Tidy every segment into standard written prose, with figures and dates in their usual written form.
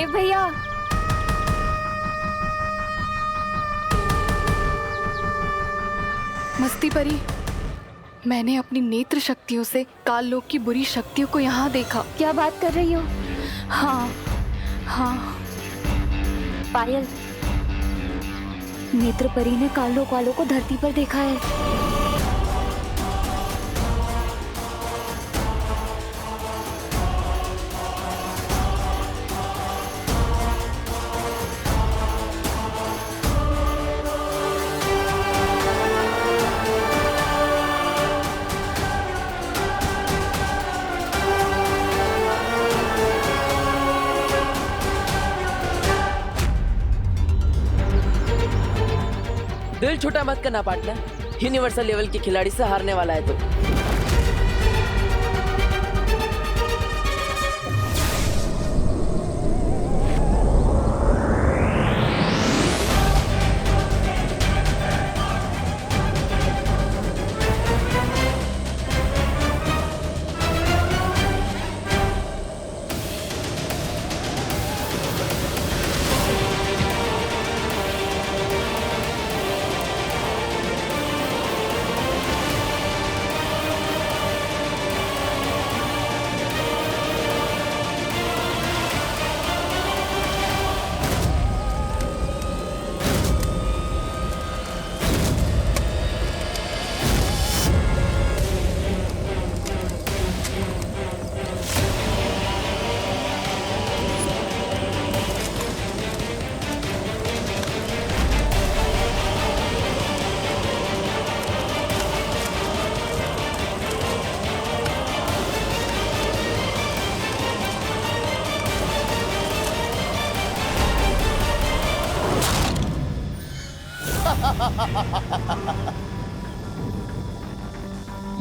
देव भैया, मस्ती परी, मैंने अपनी नेत्र शक्तियों से काल लोक की बुरी शक्तियों को यहाँ देखा। क्या बात कर रही हो? हाँ हाँ, पायल, नेत्र परी ने काल लोक वालों को धरती पर देखा है। दिल छोटा मत करना पार्टनर, यूनिवर्सल लेवल के खिलाड़ी से हारने वाला है तो।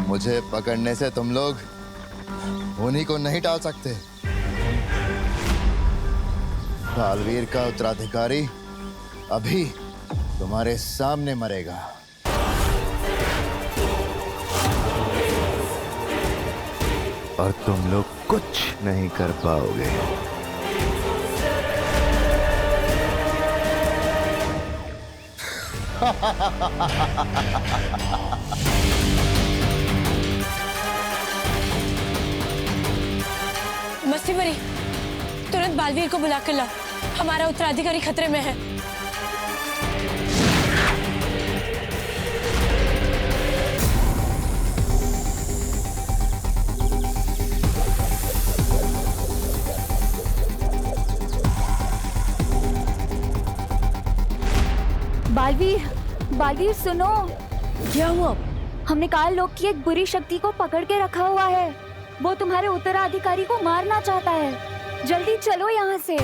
मुझे पकड़ने से तुम लोग उन्हीं को नहीं टाल सकते। कालवीर का उत्तराधिकारी अभी तुम्हारे सामने मरेगा। और तुम लोग कुछ नहीं कर पाओगे। मस्ती परी, तुरंत बालवीर को बुला कर लाओ, हमारा उत्तराधिकारी खतरे में है। बालवीर, बालवीर सुनो। क्या हुआ? हमने काल लोक की एक बुरी शक्ति को पकड़ के रखा हुआ है। वो तुम्हारे उत्तराधिकारी को मारना चाहता है। जल्दी चलो यहाँ से।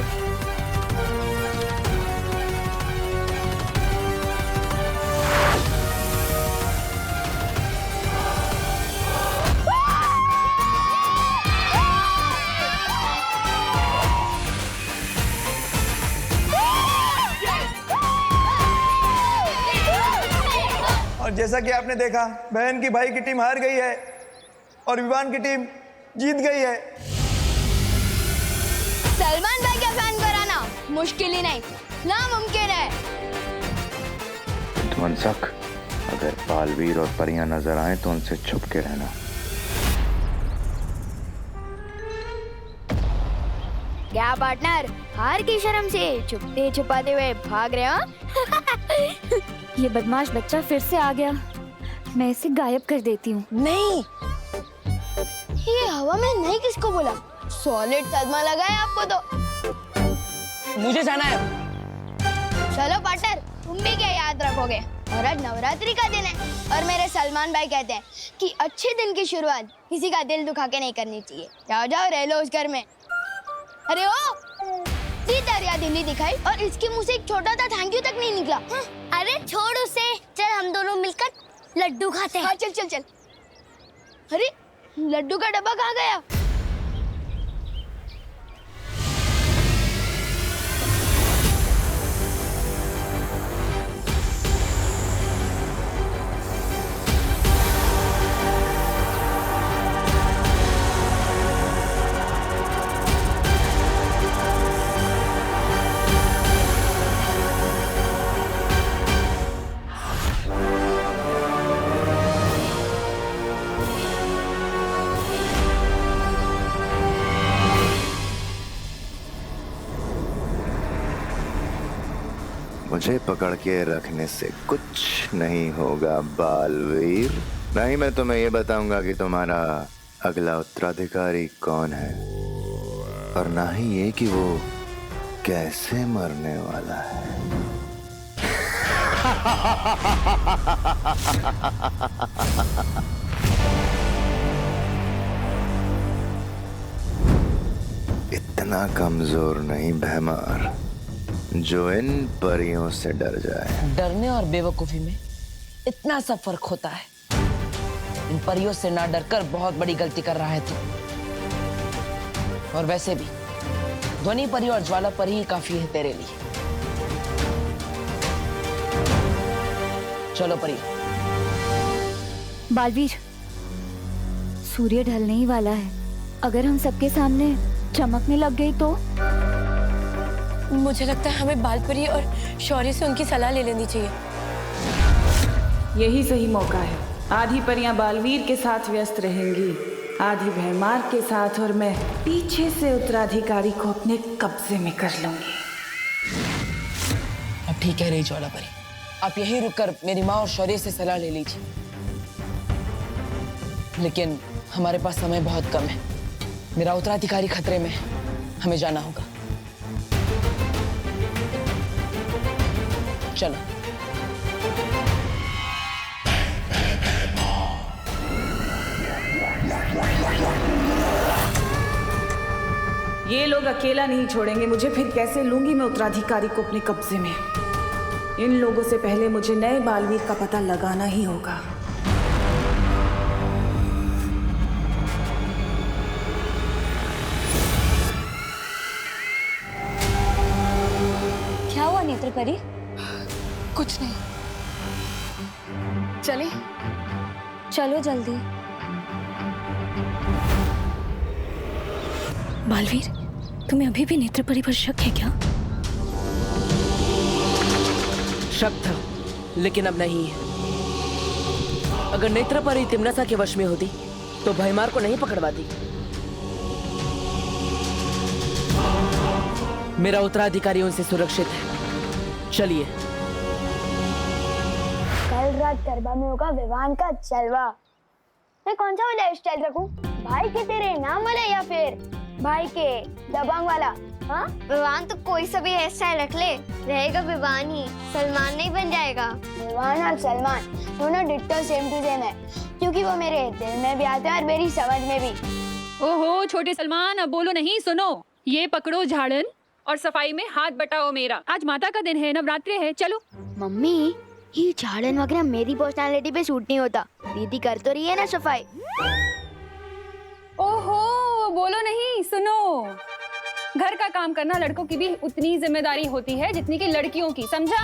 और जैसा कि आपने देखा, बहन की भाई की टीम हार गई है और विवान की टीम जीत गई है। सलमान भाई के फैन को हराना मुश्किल ही नहीं, नामुमकिन है। मनसक, अगर बालवीर और परियां नजर आए तो उनसे छुप के रहना। क्या पार्टनर, हार की शर्म से छुपते छुपाते हुए भाग रहे हो? ये बदमाश बच्चा फिर से आ गया। मैं इसे गायब कर देती हूँ। नहीं, ये हवा में नहीं किसको बोला? सॉलिड सदमा लगा है आपको तो। मुझे जाना है। चलो पार्टनर, तुम भी क्या याद रखोगे? और आज नवरात्रि का दिन है और मेरे सलमान भाई कहते हैं कि अच्छे दिन की शुरुआत किसी का दिल दुखा के नहीं करनी चाहिए। जाओ जाओ, रह लो उस घर में। अरे ओ, दरिया दिल्ली दिखाई और इसके मुंह से एक छोटा सा थैंक यू तक नहीं निकला। अरे छोड़ उसे, चल हम दोनों मिलकर लड्डू खाते हैं। हाँ चल चल चल। अरे लड्डू का डब्बा कहाँ गया? मुझे पकड़ के रखने से कुछ नहीं होगा बालवीर। नहीं मैं तुम्हें ये बताऊंगा कि तुम्हारा अगला उत्तराधिकारी कौन है, और ना ही ये कि वो कैसे मरने वाला है। इतना कमजोर नहीं भैमार जो इन परियों से डर जाए। डरने और बेवकूफी में इतना सा फर्क होता है। इन परियों से ना डरकर बहुत बड़ी गलती कर रहा है तू। और वैसे भी ध्वनि परी और ज्वाला परी ही काफी है तेरे लिए। चलो परी। बालवीर, सूर्य ढलने ही वाला है। अगर हम सबके सामने चमकने लग गई तो? मुझे लगता है हमें बालपरी और शौर्य से उनकी सलाह ले लेनी चाहिए। यही सही मौका है। आधी परियां बालवीर के साथ व्यस्त रहेंगी, आधी भैमार के साथ, और मैं पीछे से उत्तराधिकारी को अपने कब्जे में कर लूंगी। अब ठीक है रही ज्वाला परी, आप यहीं रुककर मेरी माँ और शौर्य से सलाह ले लीजिए। लेकिन हमारे पास समय बहुत कम है। मेरा उत्तराधिकारी खतरे में है, हमें जाना होगा। चलो। ये लोग अकेला नहीं छोड़ेंगे मुझे, फिर कैसे लूंगी मैं उत्तराधिकारी को अपने कब्जे में। इन लोगों से पहले मुझे नए बालवीर का पता लगाना ही होगा। क्या हुआ नेत्र परी? कुछ नहीं, चले। चलो जल्दी। बालवीर, तुम्हें अभी भी नेत्र परी पर शक है क्या? शक था, लेकिन अब नहीं है। अगर नेत्र परी तिमनसा के वश में होती तो भैमार को नहीं पकड़वाती। मेरा उत्तराधिकारी उनसे सुरक्षित है। चलिए। कल रात गरबा में होगा विवान का जलवा। मैं कौन सा वाला हेयर स्टाइल रखूं? भाई के तेरे नाम वाला या फिर भाई के दबंग वाला? हाँ, विवान तो कोई सा भी हेयर स्टाइल रख ले, रहेगा विवान ही, सलमान नहीं बन जाएगा। विवान और सलमान दोनों डिट्टो सेम टू सेम है, क्योंकि वो मेरे दिल में भी आते हैं और मेरी समझ में भी। ओहो छोटे सलमान, अब बोलो नहीं, सुनो। ये पकड़ो झाड़न और सफाई में हाथ बटाओ मेरा। आज माता का दिन है, नवरात्रि है, चलो। मम्मी, ये झाड़न वगैरह मेरी पर्सनालिटी पे सूट नहीं होता। दीदी कर तो रही है ना सफाई। ओहो बोलो नहीं, सुनो। घर का काम करना लड़कों की भी उतनी जिम्मेदारी होती है जितनी कि लड़कियों की, समझा?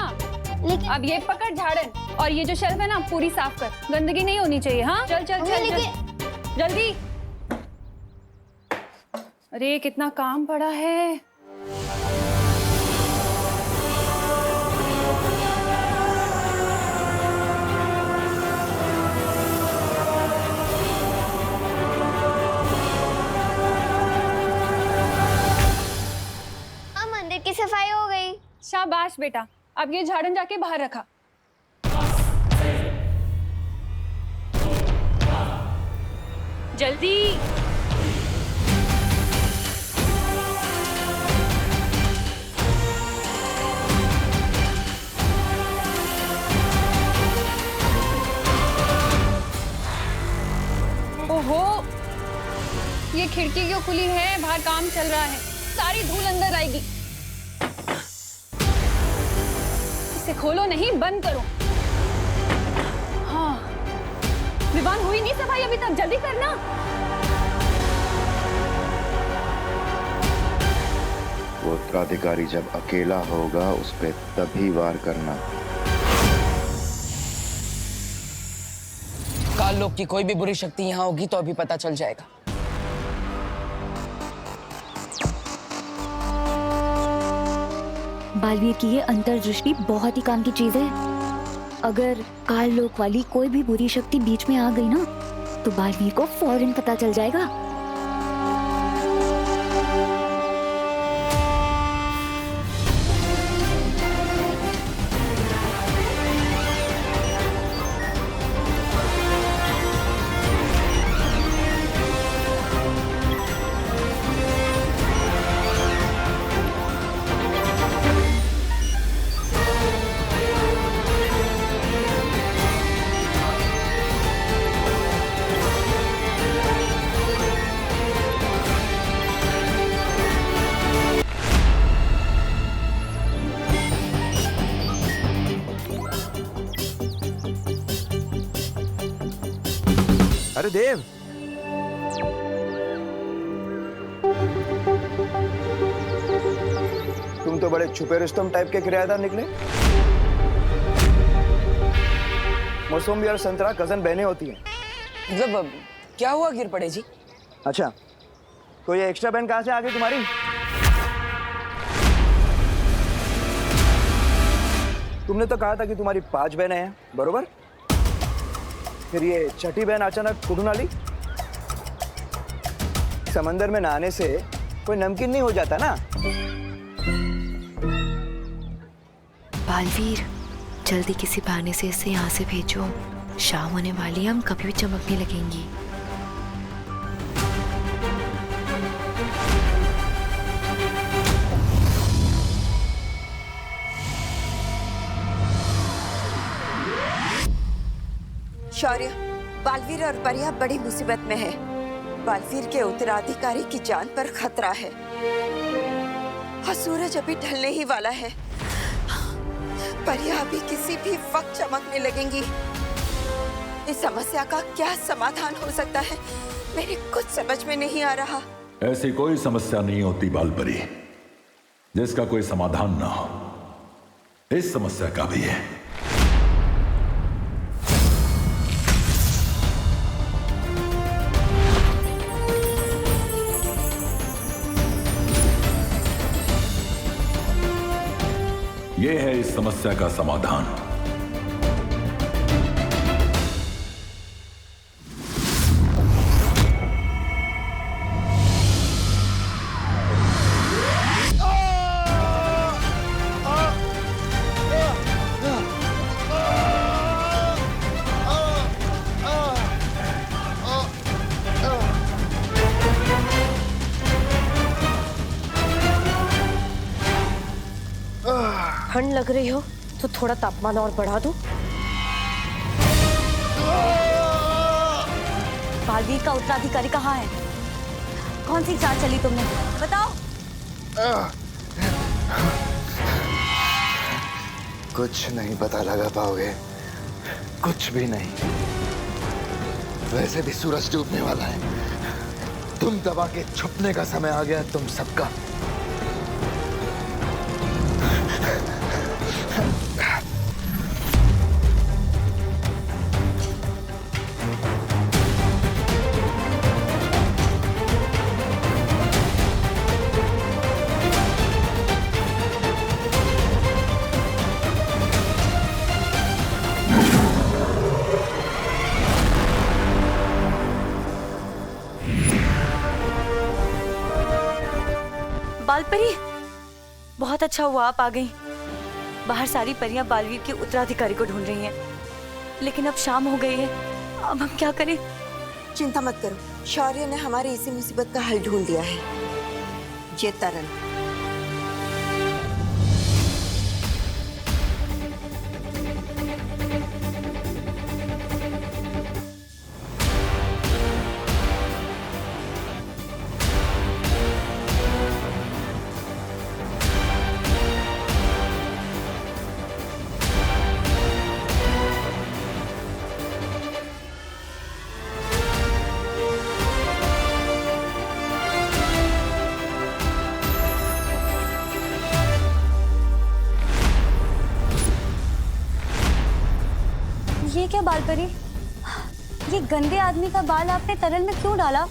लेकिन अब ये पकड़ झाड़न और ये जो शेल्फ है ना पूरी साफ कर, गंदगी नहीं होनी चाहिए। हाँ चल चल चल, चल जल्दी। अरे कितना काम पड़ा है। मंदिर की सफाई हो गई। शाबाश बेटा, अब ये झाड़न जाके बाहर रखा। जल्दी। ओहो, ये खिड़की क्यों खुली है? बाहर काम चल रहा है, सारी धूल अंदर आएगी। इसे खोलो नहीं, बंद करो। हाँ, विवान हुई नहीं सफाई अभी तक, जल्दी करना। वो उत्तराधिकारी जब अकेला होगा उस पे तभी वार करना। काल लोक की कोई भी बुरी शक्ति यहाँ होगी तो अभी पता चल जाएगा। बालवीर की ये अंतर्दृष्टि बहुत ही काम की चीज है। अगर काल लोक वाली कोई भी बुरी शक्ति बीच में आ गई ना, तो बालवीर को फौरन पता चल जाएगा। अरे देव, तुम तो बड़े छुपे रुस्तम टाइप के किराएदार निकले। मौसमी और संतरा कजन बहनें होती हैं। मतलब क्या हुआ गिर पड़े जी? अच्छा, तो ये एक्स्ट्रा बहन कहाँ से आ गई तुम्हारी? तुमने तो कहा था कि तुम्हारी 5 बहनें हैं, बरोबर? फिर ये छठी बहन अचानक कुठून आली? समंदर में नहाने से कोई नमकीन नहीं हो जाता ना। बालवीर, जल्दी किसी बहाने से इसे यहाँ से भेजो। शाम होने वाली है, हम कभी भी चमकने लगेंगी। शौर्य, बालवीर और परिया बड़ी मुसीबत में है। बालवीर के उत्तराधिकारी की जान पर खतरा है और सूरज अभी ढलने ही वाला है। परिया अभी किसी भी वक्त चमकने लगेंगी। इस समस्या का क्या समाधान हो सकता है, मेरे कुछ समझ में नहीं आ रहा। ऐसी कोई समस्या नहीं होती बालपरी जिसका कोई समाधान ना हो। इस समस्या का भी है। यह है इस समस्या का समाधान। ठंड लग रही हो तो थोड़ा तापमान और बढ़ा दो। बालवीर का उत्तराधिकारी कहाँ है? कौन सी चाल चली तुमने, बताओ। कुछ नहीं पता लगा पाओगे, कुछ भी नहीं। वैसे भी सूरज डूबने वाला है। तुम दबा के छुपने का समय आ गया तुम सबका। बालपरी, बहुत अच्छा हुआ आप आ गई। बाहर सारी परियां बालवीर के उत्तराधिकारी को ढूंढ रही हैं, लेकिन अब शाम हो गई है। अब हम क्या करें? चिंता मत करो, शौर्य ने हमारी इसी मुसीबत का हल ढूंढ लिया है। ये तरल। ये क्या बालपरी, ये गंदे आदमी का बाल आपने तरल में क्यों डाला?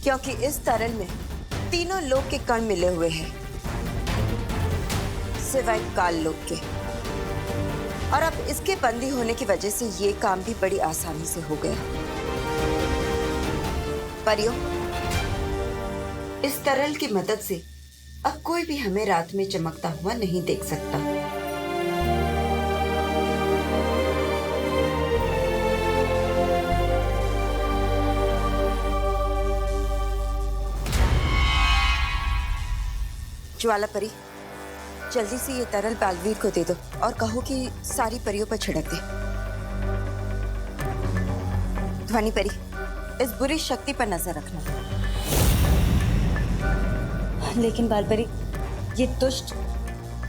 क्योंकि इस तरल में तीनों लोग के कण मिले हुए हैं, सिवाय काल लोग के। और अब इसके बंदी होने की वजह से ये काम भी बड़ी आसानी से हो गया। परियों, इस तरल की मदद से अब कोई भी हमें रात में चमकता हुआ नहीं देख सकता। ज्वाला परी, जल्दी से ये तरल बालवीर को दे दो और कहो कि सारी परियों पर छिड़क दे। ध्वनि परी, इस बुरी शक्ति पर नजर रखना। लेकिन बालपरी, ये दुष्ट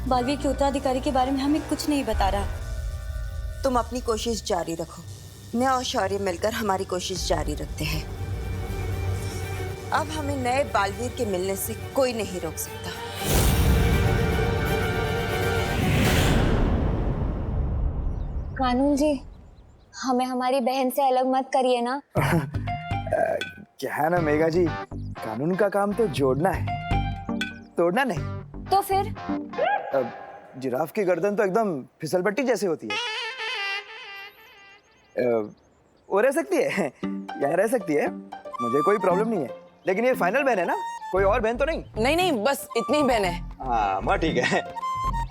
बालवीर के उत्तराधिकारी के बारे में हमें कुछ नहीं बता रहा। तुम अपनी कोशिश जारी रखो, मैं और शौर्य मिलकर हमारी कोशिश जारी रखते हैं। अब हमें नए बालवीर के मिलने से कोई नहीं रोक सकता। कानून जी, हमें हमारी बहन से अलग मत करिए ना। क्या है ना मेघा जी, कानून का काम तो जोड़ना है, तोड़ना नहीं। तो फिर जिराफ की गर्दन तो एकदम फिसलपट्टी जैसी होती है। वो रह सकती है, यहाँ रह सकती है, मुझे कोई प्रॉब्लम नहीं है। लेकिन ये फाइनल बहन है ना, कोई और बहन तो नहीं? नहीं नहीं, बस इतनी बहन है। हाँ माँ ठीक है।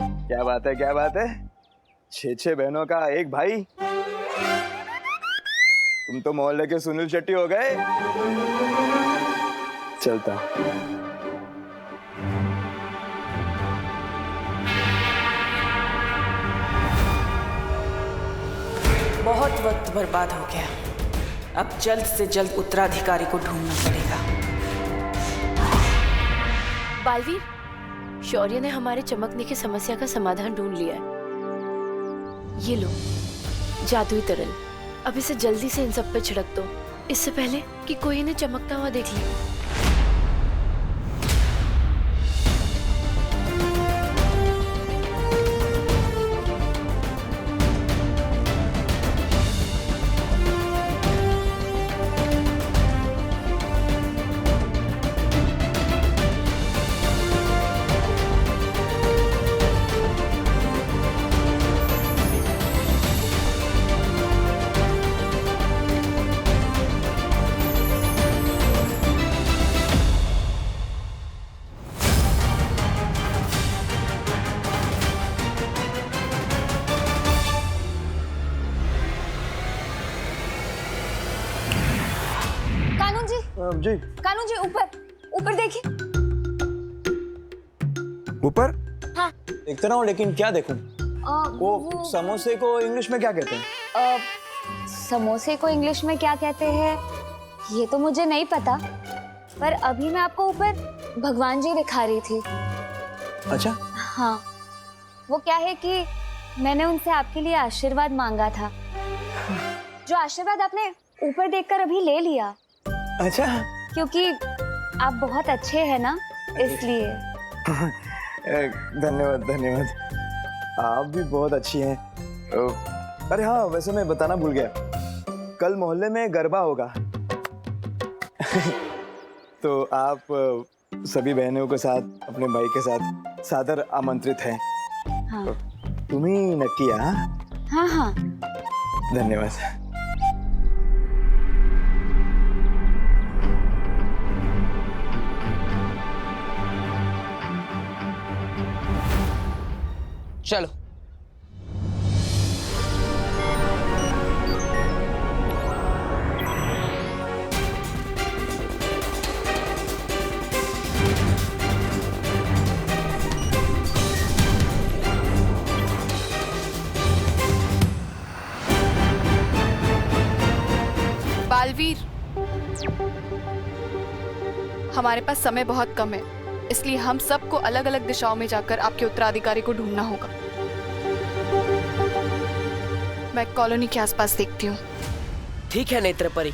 क्या बात है, क्या बात है, 6 बहनों का एक भाई। तुम तो मोहल्ले के सुनील शेट्टी हो गए। चलता बहुत वक्त बर्बाद हो गया। अब जल्द से जल्द उत्तराधिकारी को ढूंढना पड़ेगा। बालवीर, शौर्य ने हमारे चमकने की समस्या का समाधान ढूंढ लिया है। ये लो जादुई तरल, अब इसे जल्दी से इन सब पे छिड़क दो, इससे पहले कि कोई इन्हें चमकता हुआ देख ले। जी कानून जी, ऊपर ऊपर देखिए। ऊपर? हाँ। देखते रहो, लेकिन क्या देखूं? वो समोसे को इंग्लिश में क्या कहते हैं? समोसे को इंग्लिश में क्या कहते हैं ये तो मुझे नहीं पता, पर अभी मैं आपको ऊपर भगवान जी दिखा रही थी। अच्छा। हाँ, वो क्या है कि मैंने उनसे आपके लिए आशीर्वाद मांगा था, जो आशीर्वाद आपने ऊपर देखकर अभी ले लिया। अच्छा। क्योंकि आप बहुत अच्छे हैं ना, इसलिए। धन्यवाद धन्यवाद, आप भी बहुत अच्छी हैं। अरे हाँ, वैसे मैं बताना भूल गया, कल मोहल्ले में गरबा होगा। तो आप सभी बहनों के साथ, अपने भाई के साथ सादर आमंत्रित हैं। हाँ। तुम ही नक्की? हाँ हाँ। धन्यवाद। चलो। बालवीर, हमारे पास समय बहुत कम है, इसलिए हम सबको अलग अलग दिशाओं में जाकर आपके उत्तराधिकारी को ढूंढना होगा। मैं कॉलोनी के आसपास देखती हूँ। ठीक है नेत्रपरी।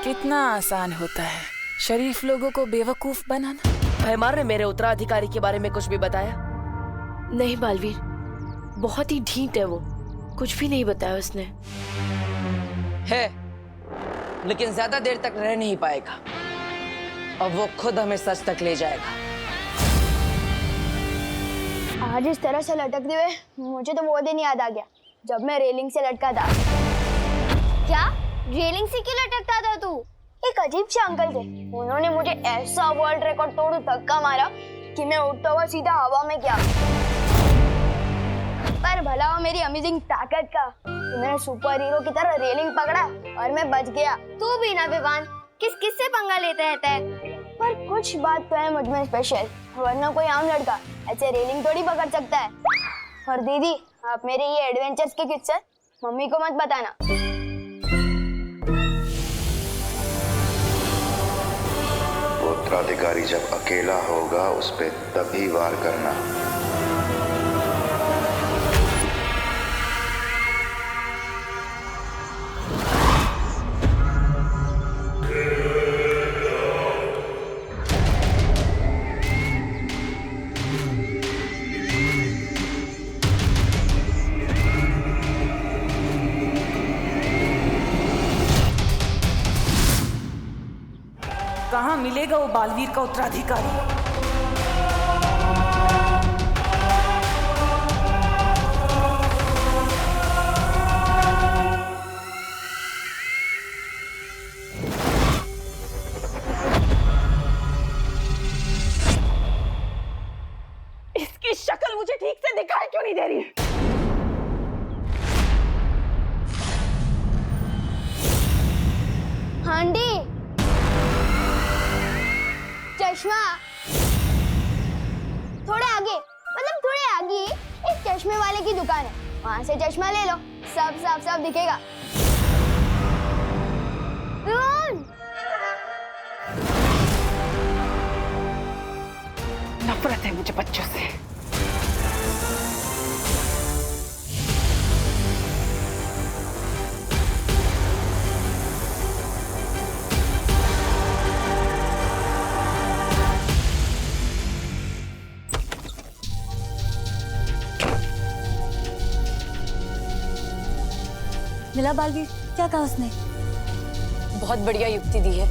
कितना आसान होता है शरीफ लोगों को बेवकूफ बनाना। भैमार ने मेरे उत्तराधिकारी के बारे में कुछ भी बताया? नहीं बालवीर, बहुत ही ढीठ है वो, कुछ भी नहीं बताया उसने। है, लेकिन ज्यादा देर तक रह नहीं पाएगा और वो खुद हमें सच तक ले जाएगा। आज इस तरह से लटकते हुए मुझे तो वो दिन याद आ गया जब मैं रेलिंग से लटका था। क्या रेलिंग से क्यों लटकता था तू? एक अजीब से अंकल थे, उन्होंने मुझे ऐसा वर्ल्ड रिकॉर्ड तोड़ धक्का मारा कि मैं उठता हुआ सीधा हवा में गया। पर भला हो मेरी अमेजिंग ताकत का, तो मैंने सुपर हीरो की तरह रेलिंग पकड़ा और मैं बच गया। तू भी ना विवान, किस से पंगा लेते रहता है? पर कुछ बात तो है मुझ में स्पेशल, वरना कोई आम लड़का ऐसे रेलिंग थोड़ी पकड़ सकता है। और दीदी, आप मेरे ये एडवेंचर्स के किस्से मम्मी को मत बताना। उत्तराधिकारी जब अकेला होगा उस पे तभी वार करना। कहाँ मिलेगा वो बालवीर का उत्तराधिकारी? इसकी शक्ल मुझे ठीक से दिखाई क्यों नहीं दे रही? आंटी, चश्मा थोड़े आगे, मतलब थोड़े आगे एक चश्मे वाले की दुकान है, वहां से चश्मा ले लो, सब साफ साफ दिखेगा। नफरत है मुझे बच्चों से। मिला बालवीर? क्या कहा उसने? बहुत बढ़िया युक्ति दी है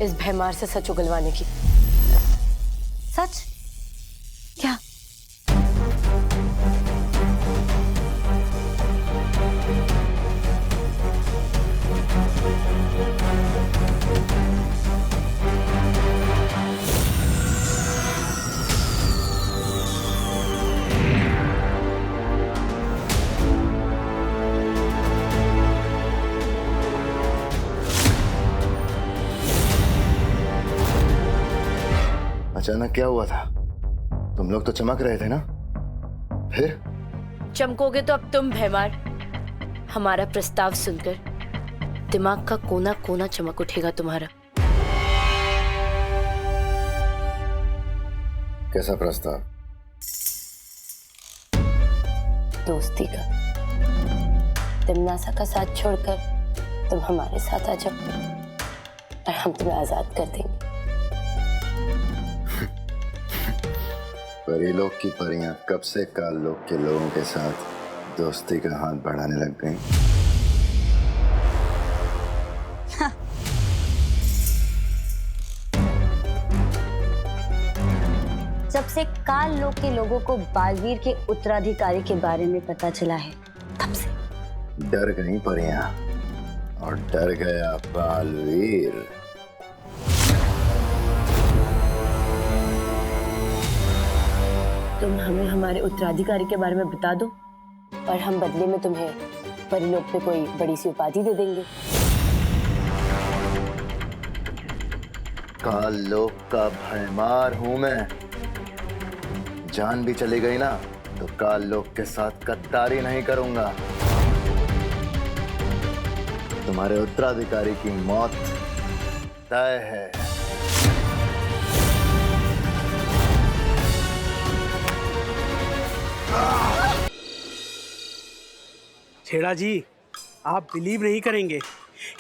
इस भैमार से सच उगलवाने की। सच? क्या? अचानक क्या हुआ था? तुम लोग तो चमक रहे थे ना, फिर? चमकोगे तो अब तुम भैमार। हमारा प्रस्ताव सुनकर दिमाग का कोना कोना चमक उठेगा तुम्हारा। कैसा प्रस्ताव? दोस्ती का। तिमनासा का साथ छोड़कर तुम हमारे साथ आ जाओ और हम तुम्हें आजाद कर देंगे। परीलोक की परियां कब से काल लोक के लोगों के साथ दोस्ती का हाथ बढ़ाने लग गईं? जब से काल लोक के लोगों को बालवीर के उत्तराधिकारी के बारे में पता चला है, तब से डर गई परियां और डर गया बालवीर। तुम हमें हमारे उत्तराधिकारी के बारे में बता दो और हम बदले में तुम्हें परिलोक पे कोई बड़ी सी उपाधि दे देंगे। काल लोक का भयमार हूं मैं। जान भी चली गई ना तो काल लोक के साथ गद्दारी नहीं करूंगा। तुम्हारे उत्तराधिकारी की मौत तय है। छेड़ा जी, आप बिलीव नहीं करेंगे,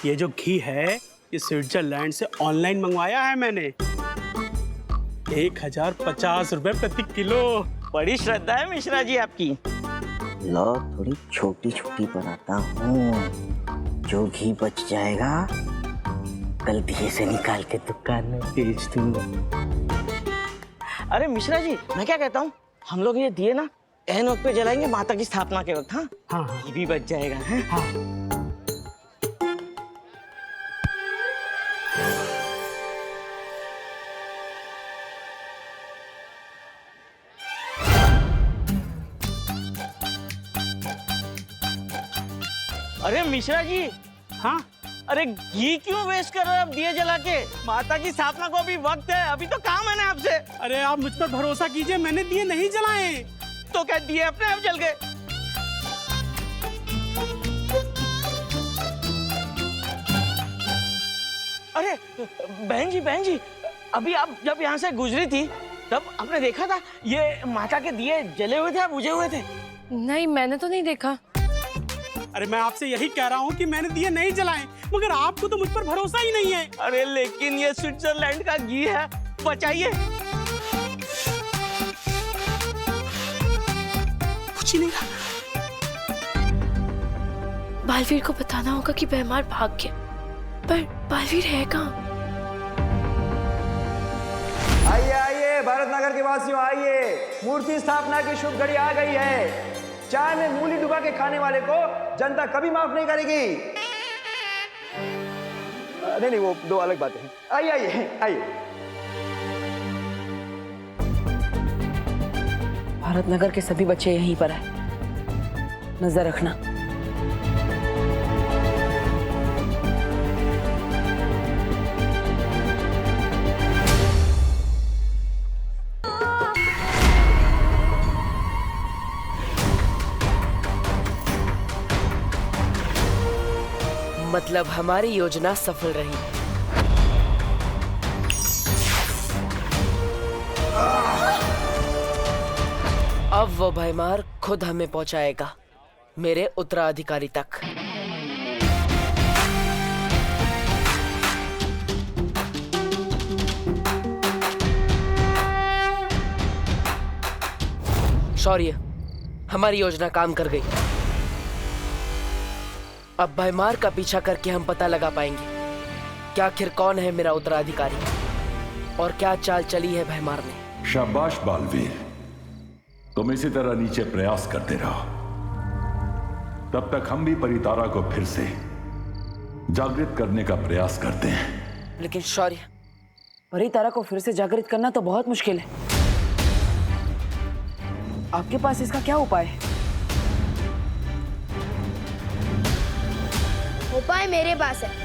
ये जो घी है ये स्विट्जरलैंड से ऑनलाइन मंगवाया है मैंने। 1050 रुपए प्रति किलो। बड़ी श्रद्धा है मिश्रा जी आपकी। लो थोड़ी छोटी छोटी बनाता हूँ, जो घी बच जाएगा कल दिए से निकाल के दुकान में बेच दूंगा। अरे मिश्रा जी, मैं क्या कहता हूँ, हम लोग ये दिए ना एन वक्त पे जलाएंगे माता की स्थापना के वक्त। हाँ हाँ, ये भी बच जाएगा। है? हाँ। अरे मिश्रा जी। हाँ? अरे घी क्यों वेस्ट कर रहे हो आप दिए जला के? माता की स्थापना को अभी वक्त है, अभी तो काम है ना आपसे। अरे आप मुझ पर भरोसा कीजिए, मैंने दिए नहीं जलाए। तो क्या दिए अपने आप जल गए? अरे बहन जी अभी आप जब यहाँ से गुजरी थी तब आपने देखा था ये माता के दिए जले हुए थे या बुझे हुए थे? नहीं, मैंने तो नहीं देखा। अरे मैं आपसे यही कह रहा हूँ कि मैंने दिए नहीं जलाए, मगर आपको तो मुझ पर भरोसा ही नहीं है। अरे लेकिन ये स्विट्जरलैंड का घी है, बचाइए। कुछ नहीं। बालवीर को बताना होगा कि भैमार भाग गया, पर बालवीर है कहाँ? आइए आइए भारत नगर के वासियों, आइए, मूर्ति स्थापना की शुभ घड़ी आ गई है। चाय में मूली डुबा के खाने वाले को जनता कभी माफ नहीं करेगी। नहीं, वो दो अलग बातें हैं। आइए आइए आइए। भारत नगर के सभी बच्चे यहीं पर हैं, नजर रखना। मतलब हमारी योजना सफल रही। अब वो भैमार खुद हमें पहुंचाएगा मेरे उत्तराधिकारी तक। शौर्य, हमारी योजना काम कर गई। अब भैमार का पीछा करके हम पता लगा पाएंगे कि आखिर कौन है मेरा उत्तराधिकारी और क्या चाल चली है भैमार ने। शाबाश बालवीर, तुम इसी तरह नीचे प्रयास करते रहो, तब तक हम भी परितारा को फिर से जागृत करने का प्रयास करते हैं। लेकिन शौर्य, परितारा को फिर से जागृत करना तो बहुत मुश्किल है। आपके पास इसका क्या उपाय है? उपाय मेरे पास है।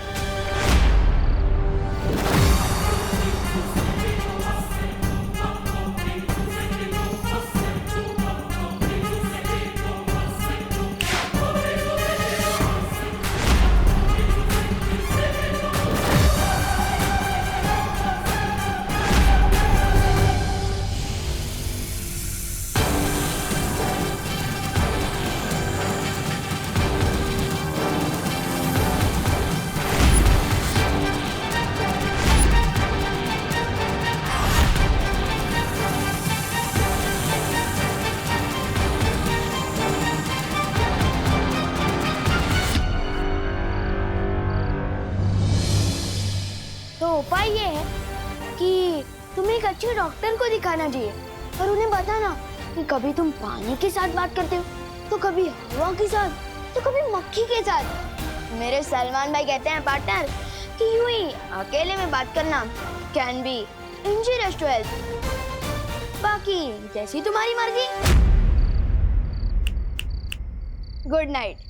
उपाय ये है कि तुम्हें एक अच्छे डॉक्टर को दिखाना चाहिए और उन्हें बताना कि कभी तुम पानी के साथ बात करते हो, तो कभी हवा के साथ, तो कभी मक्खी के साथ। मेरे सलमान भाई कहते हैं पार्टनर कि यूं ही अकेले में बात करना can be injurious to health. बाकी जैसी तुम्हारी मर्जी। Good night.